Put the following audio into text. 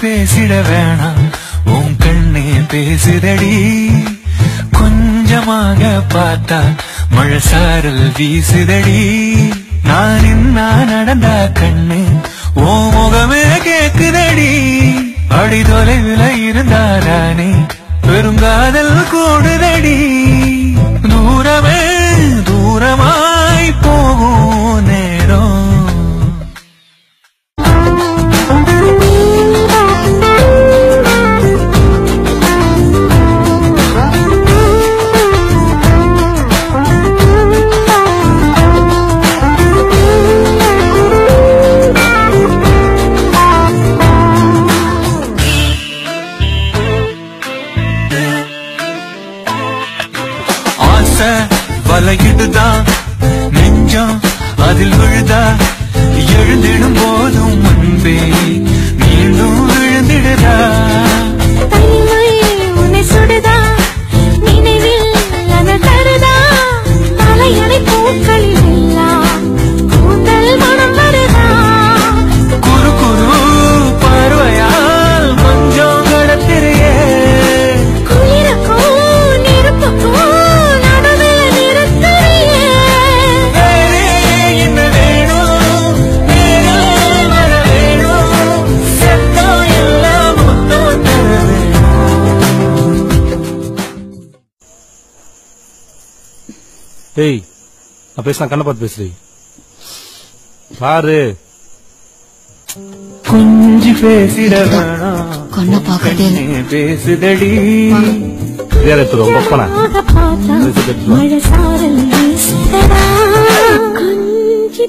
பேசிட வேணாம் உன் கண்ணே பேசுதடி கொஞ்சமாக பார்த்தா மழை சாரல் வீசுதடி நான் என்ன நடந்தா கண்ணு ஓ முகமே கேக்குதடி அடி தொலைவில் இருந்தாரானே பெருங்காதல் கூடுதடி தூரமே தூரமாய் போகும் நேரம் வலையிடுதான் நெஞ்சம் அதில் விழுதா எழுந்திடும் போதும் முன்பே மீண்டும் விழுந்திடுதா உன்னை சுடுதா நினைவில் அது தருதா மலையணை பூக்களில் எல்லாம் கூந்தல் மனம் வருதா குறு குறு பார்வையால் கொஞ்சம் கடத்திரையே குளிருக்கும் நெருப்புக்கும் ஏய் நான் பேசுனா கண்ணை பார்த்து பேசுறீ பாரு கொஞ்சி பேசிட வேணாம் பேசுதடி ரொம்ப போனா மழை சாரல் வீசுதடா கொஞ்சி